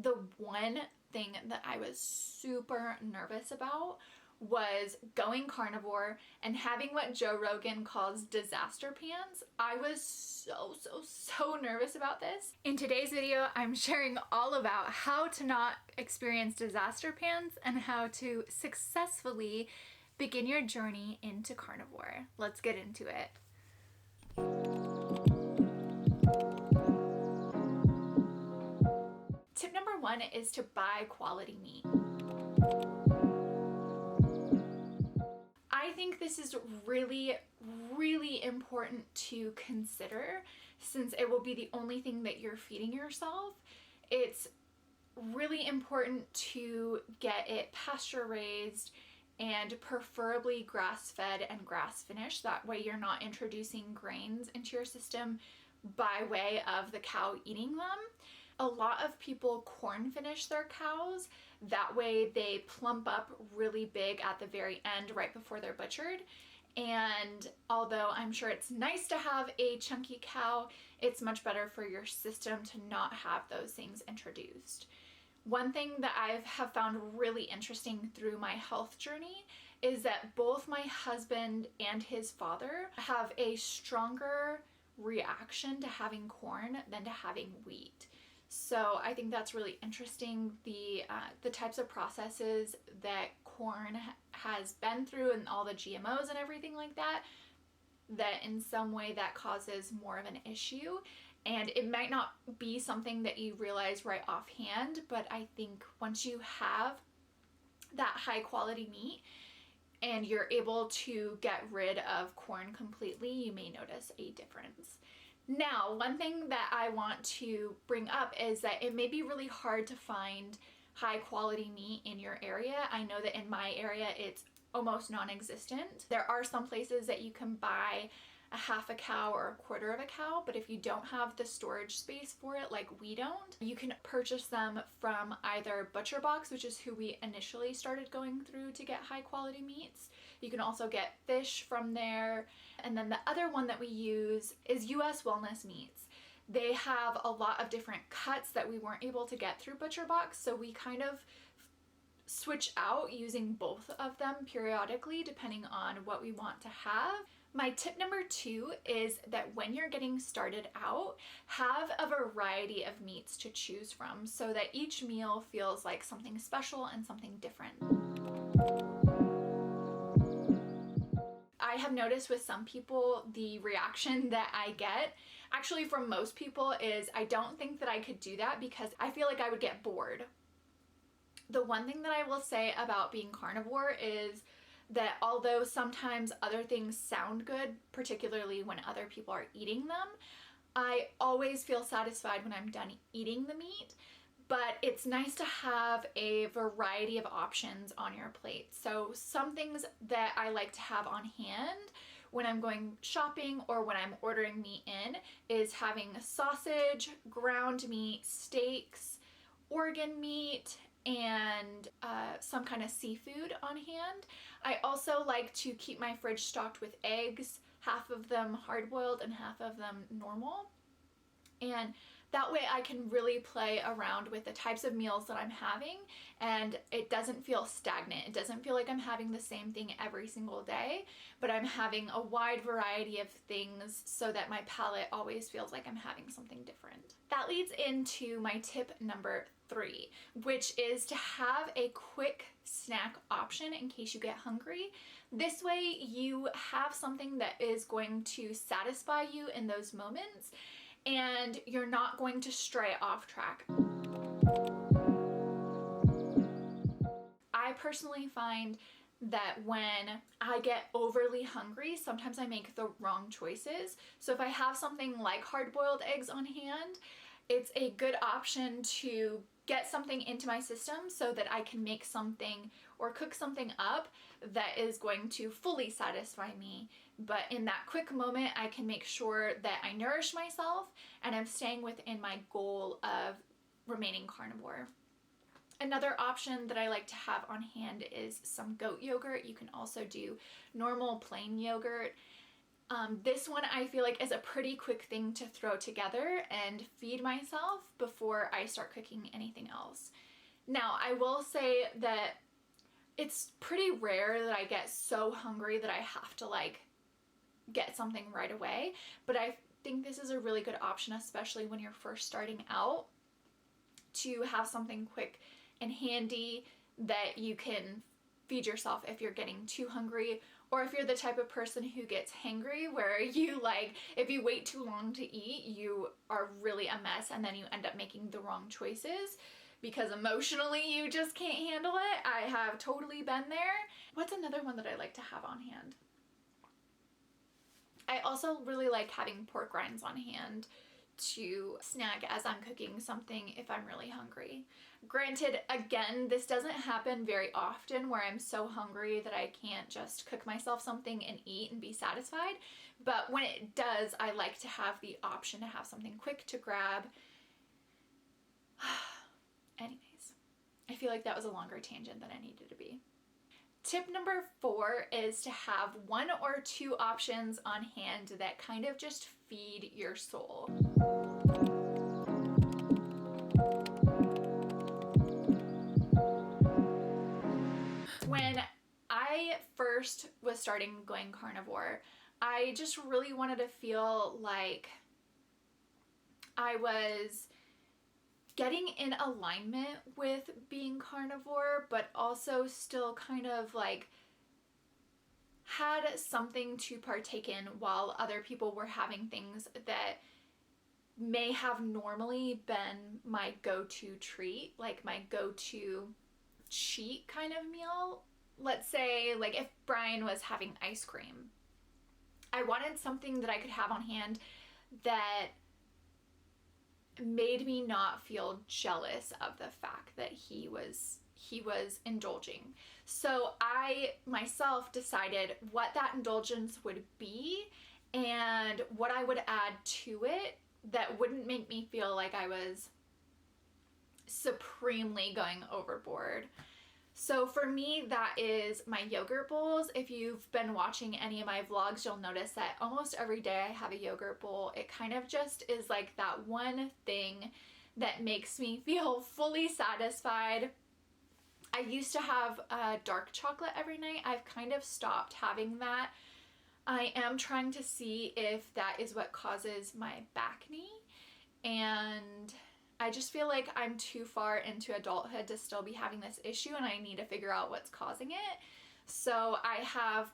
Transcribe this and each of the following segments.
The one thing that I was super nervous about was going carnivore and having what Joe Rogan calls disaster pants. I was so nervous about this. In today's video, I'm sharing all about how to not experience disaster pants and how to successfully begin your journey into carnivore. Let's get into it. Tip number one is to buy quality meat. I think this is really important to consider since it will be the only thing that you're feeding yourself. It's really important to get it pasture raised and preferably grass-fed and grass-finished. That way you're not introducing grains into your system by way of the cow eating them. A lot of people corn finish their cows. That way they plump up really big at the very end right before they're butchered. And although I'm sure it's nice to have a chunky cow, it's much better for your system to not have those things introduced. One thing that I have found really interesting through my health journey is that both my husband and his father have a stronger reaction to having corn than to having wheat. So I think that's really interesting, the types of processes that corn has been through and all the GMOs and everything like that, that in some way that causes more of an issue. And it might not be something that you realize right offhand, but I think once you have that high quality meat and you're able to get rid of corn completely, you may notice a difference. Now, one thing that I want to bring up is that it may be really hard to find high quality meat in your area. I know that in my area it's almost non-existent. There are some places that you can buy a half a cow or a quarter of a cow, but if you don't have the storage space for it like we don't, you can purchase them from either Butcher Box, which is who we initially started going through to get high quality meats. You can also get fish from there. And then the other one that we use is US Wellness Meats. They have a lot of different cuts that we weren't able to get through Butcher Box, so we kind of switch out using both of them periodically depending on what we want to have. My tip number two is that when you're getting started out, have a variety of meats to choose from so that each meal feels like something special and something different. I have noticed with some people, the reaction that I get, actually from most people, is I don't think that I could do that because I feel like I would get bored. The one thing that I will say about being carnivore is that although sometimes other things sound good, particularly when other people are eating them, I always feel satisfied when I'm done eating the meat. But it's nice to have a variety of options on your plate. So some things that I like to have on hand when I'm going shopping or when I'm ordering meat in is having sausage, ground meat, steaks, organ meat, and some kind of seafood on hand. I also like to keep my fridge stocked with eggs, half of them hard-boiled and half of them normal. And that way I can really play around with the types of meals that I'm having and it doesn't feel stagnant. It doesn't feel like I'm having the same thing every single day, but I'm having a wide variety of things so that my palate always feels like I'm having something different. That leads into my tip number three, which is to have a quick snack option in case you get hungry. This way you have something that is going to satisfy you in those moments and you're not going to stray off track. I personally find that when I get overly hungry, sometimes I make the wrong choices. So if I have something like hard-boiled eggs on hand, it's a good option to get something into my system so that I can make something or cook something up that is going to fully satisfy me. But in that quick moment, I can make sure that I nourish myself and I'm staying within my goal of remaining carnivore. Another option that I like to have on hand is some goat yogurt. You can also do normal plain yogurt. This one I feel like is a pretty quick thing to throw together and feed myself before I start cooking anything else. Now, I will say that it's pretty rare that I get so hungry that I have to like get something right away, but I think this is a really good option, especially when you're first starting out, to have something quick and handy that you can feed yourself if you're getting too hungry, or if you're the type of person who gets hangry where you like, if you wait too long to eat, you are really a mess and then you end up making the wrong choices because emotionally you just can't handle it. I have totally been there. What's another one that I like to have on hand? I also really like having pork rinds on hand to snack as I'm cooking something if I'm really hungry. Granted, again, this doesn't happen very often where I'm so hungry that I can't just cook myself something and eat and be satisfied, but when it does, I like to have the option to have something quick to grab. Anyways, I feel like that was a longer tangent than I needed to be. Tip number 4 is to have 1 or 2 options on hand that kind of just feed your soul. When I first was starting going carnivore, I just really wanted to feel like I was getting in alignment with being carnivore, but also still kind of like had something to partake in while other people were having things that may have normally been my go-to treat, like my go-to cheat kind of meal. Let's say like if Brian was having ice cream, I wanted something that I could have on hand that made me not feel jealous of the fact that he was indulging. So I myself decided what that indulgence would be and what I would add to it that wouldn't make me feel like I was supremely going overboard. So for me, that is my yogurt bowls. If you've been watching any of my vlogs, you'll notice that almost every day I have a yogurt bowl. It kind of just is like that one thing that makes me feel fully satisfied. I used to have dark chocolate every night. I've kind of stopped having that. I am trying to see if that is what causes my back knee, and I just feel like I'm too far into adulthood to still be having this issue, and I need to figure out what's causing it. So I have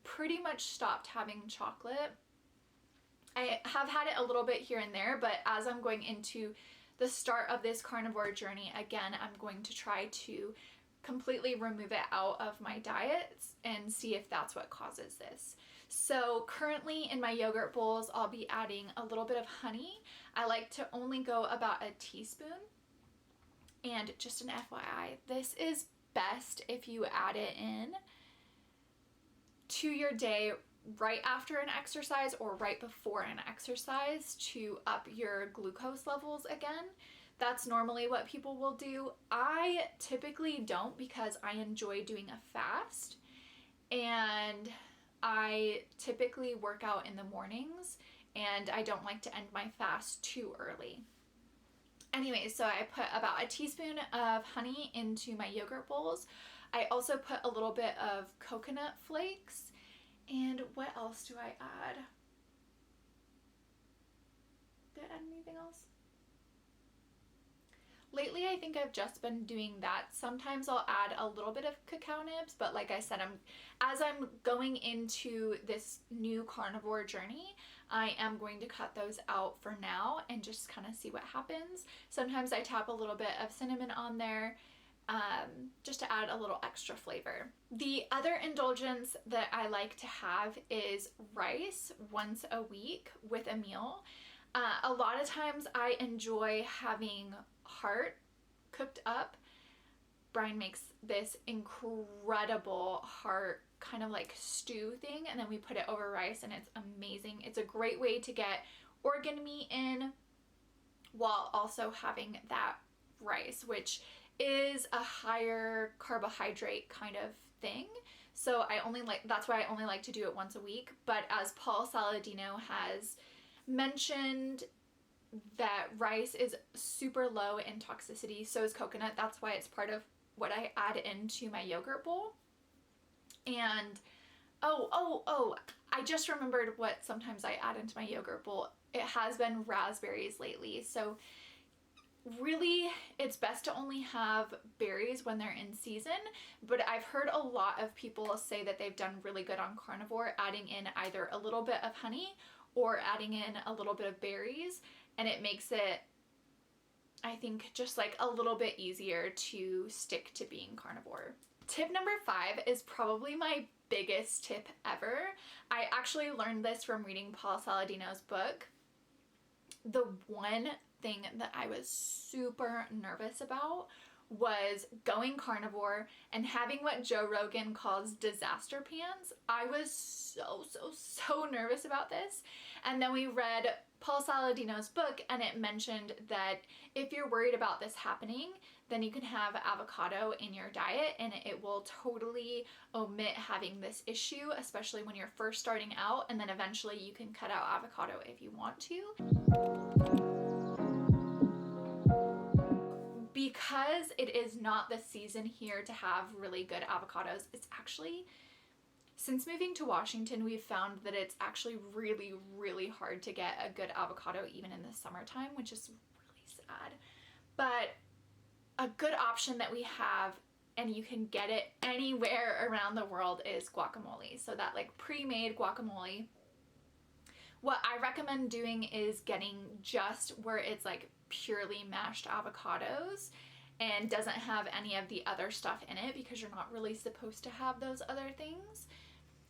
pretty much stopped having chocolate. I have had it a little bit here and there, but as I'm going into the start of this carnivore journey, again, I'm going to try to completely remove it out of my diets and see if that's what causes this. So currently in my yogurt bowls, I'll be adding a little bit of honey. I like to only go about a teaspoon. And just an FYI, this is best if you add it in to your day right after an exercise or right before an exercise to up your glucose levels again. That's normally what people will do. I typically don't because I enjoy doing a fast, and I typically work out in the mornings and I don't like to end my fast too early. Anyway, so I put about a teaspoon of honey into my yogurt bowls. I also put a little bit of coconut flakes. And what else do I add? Did I add anything else? Lately, I think I've just been doing that. Sometimes I'll add a little bit of cacao nibs, but like I said, as I'm going into this new carnivore journey, I am going to cut those out for now and just kind of see what happens. Sometimes I tap a little bit of cinnamon on there, just to add a little extra flavor. The other indulgence that I like to have is rice once a week with a meal. A lot of times I enjoy having heart cooked up. Brian makes this incredible heart kind of like stew thing, and then we put it over rice and it's amazing. It's a great way to get organ meat in while also having that rice, which is a higher carbohydrate kind of thing. So that's why I only like to do it once a week. But as Paul Saladino has mentioned, that rice is super low in toxicity, so is coconut. That's why it's part of what I add into my yogurt bowl. And I just remembered what sometimes I add into my yogurt bowl. It has been raspberries lately. So really, it's best to only have berries when they're in season, but I've heard a lot of people say that they've done really good on carnivore adding in either a little bit of honey or adding in a little bit of berries, and it makes it, I think, just like a little bit easier to stick to being carnivore. Tip number 5 is probably my biggest tip ever. I actually learned this from reading Paul Saladino's book. The one thing that I was super nervous about was going carnivore and having what Joe Rogan calls disaster pants. I was so nervous about this. And then we read Paul Saladino's book, and it mentioned that if you're worried about this happening, then you can have avocado in your diet and it will totally omit having this issue, especially when you're first starting out, and then eventually you can cut out avocado if you want to. Because it is not the season here to have really good avocados, it's actually, since moving to Washington, we've found that it's actually really hard to get a good avocado even in the summertime, which is really sad. But a good option that we have, and you can get it anywhere around the world, is guacamole. So that like pre-made guacamole. What I recommend doing is getting just where it's like purely mashed avocados and doesn't have any of the other stuff in it, because you're not really supposed to have those other things.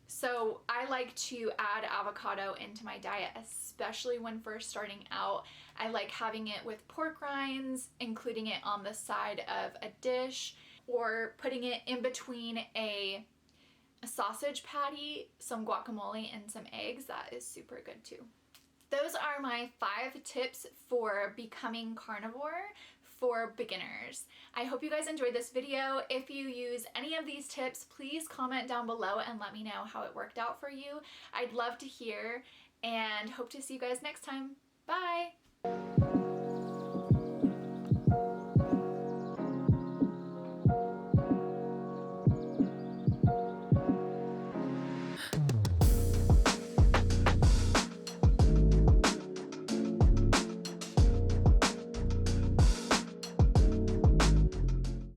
So I like to add avocado into my diet, especially when first starting out. I like having it with pork rinds, including it on the side of a dish, or putting it in between a sausage patty, some guacamole, and some eggs. That is super good too. Those are my 5 tips for becoming carnivore for beginners. I hope you guys enjoyed this video. If you use any of these tips, please comment down below and let me know how it worked out for you. I'd love to hear, and hope to see you guys next time. Bye!